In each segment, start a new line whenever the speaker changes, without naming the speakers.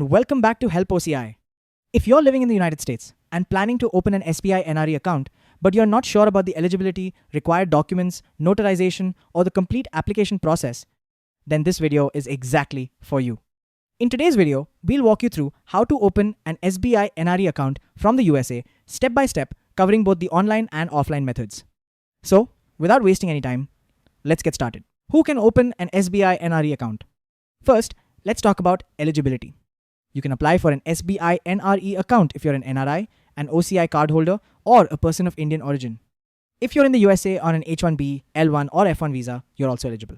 Welcome back to Help OCI. If you're living in the United States and planning to open an SBI NRE account, but you're not sure about the eligibility, required documents, notarization, or the complete application process, then this video is exactly for you. In today's video, we'll walk you through how to open an SBI NRE account from the USA, step by step, covering both the online and offline methods. So, without wasting any time, let's get started. Who can open an SBI NRE account? First, let's talk about eligibility. You can apply for an SBI NRE account if you're an NRI, an OCI cardholder, or a person of Indian origin. If you're in the USA on an H-1B, L-1, or F-1 visa, you're also eligible.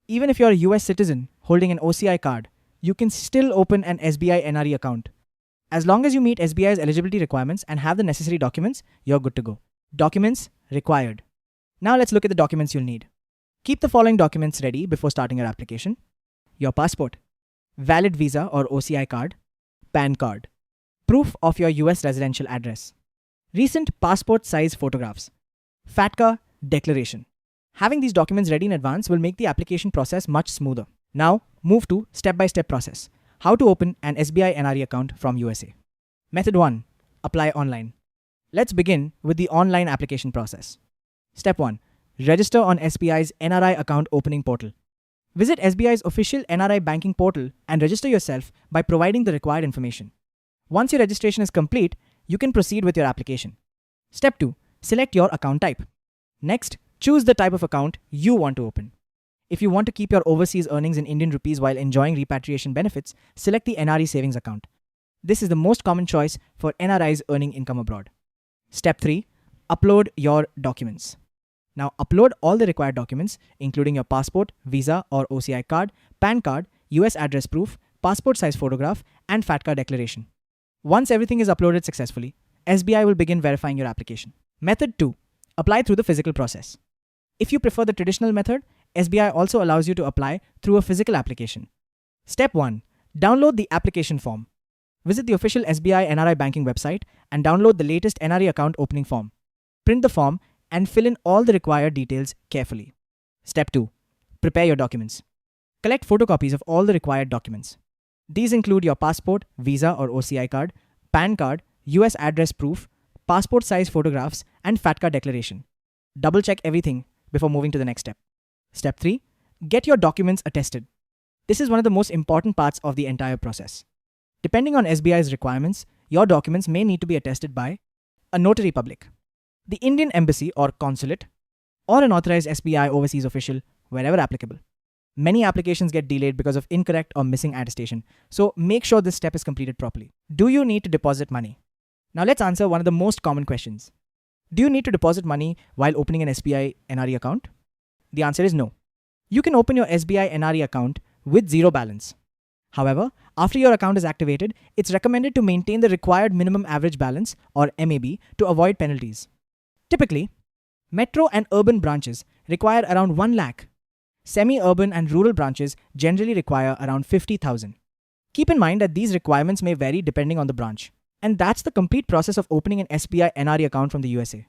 Even if you're a US citizen holding an OCI card, you can still open an SBI NRE account. As long as you meet SBI's eligibility requirements and have the necessary documents, you're good to go. Documents required. Now let's look at the documents you'll need. Keep the following documents ready before starting your application. Your passport, valid visa or OCI card, PAN card, proof of your US residential address, recent passport size photographs, FATCA declaration. Having these documents ready in advance will make the application process much smoother. Now, move to step-by-step process. How to open an SBI NRE account from USA. Method 1. Apply online. Let's begin with the online application process. Step 1. Register on SBI's NRI account opening portal. Visit SBI's official NRI banking portal and register yourself by providing the required information. Once your registration is complete, you can proceed with your application. Step 2. Select your account type. Next, choose the type of account you want to open. If you want to keep your overseas earnings in Indian rupees while enjoying repatriation benefits, select the NRE savings account. This is the most common choice for NRIs earning income abroad. Step 3. Upload your documents. Now upload all the required documents, including your passport, visa or OCI card, PAN card, US address proof, passport size photograph, and FATCA declaration. Once everything is uploaded successfully, SBI will begin verifying your application. Method 2. Apply through the physical process. If you prefer the traditional method, SBI also allows you to apply through a physical application. Step 1. Download the application form. Visit the official SBI NRI banking website and download the latest NRE account opening form. Print the form and fill in all the required details carefully. Step 2. Prepare your documents. Collect photocopies of all the required documents. These include your passport, visa or OCI card, PAN card, US address proof, passport size photographs, and FATCA declaration. Double check everything before moving to the next step. Step 3. Get your documents attested. This is one of the most important parts of the entire process. Depending on SBI's requirements, your documents may need to be attested by a notary public, the Indian Embassy or Consulate, or an authorized SBI overseas official wherever applicable. Many applications get delayed because of incorrect or missing attestation, so make sure this step is completed properly. Do you need to deposit money? Now let's answer one of the most common questions. Do you need to deposit money while opening an SBI NRE account? The answer is no. You can open your SBI NRE account with zero balance. However, after your account is activated, it's recommended to maintain the required minimum average balance or MAB to avoid penalties. Typically, metro and urban branches require around 1 lakh. Semi-urban and rural branches generally require around 50,000. Keep in mind that these requirements may vary depending on the branch. And that's the complete process of opening an SBI NRE account from the USA.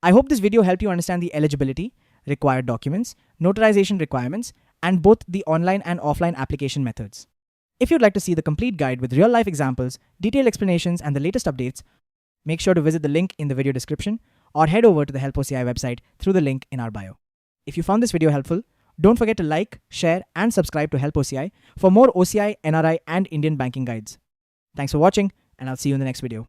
I hope this video helped you understand the eligibility, required documents, notarization requirements, and both the online and offline application methods. If you'd like to see the complete guide with real-life examples, detailed explanations, and the latest updates, make sure to visit the link in the video description or head over to the Help OCI website through the link in our bio. If you found this video helpful, don't forget to like, share, and subscribe to Help OCI for more OCI, NRI, and Indian banking guides. Thanks for watching, and I'll see you in the next video.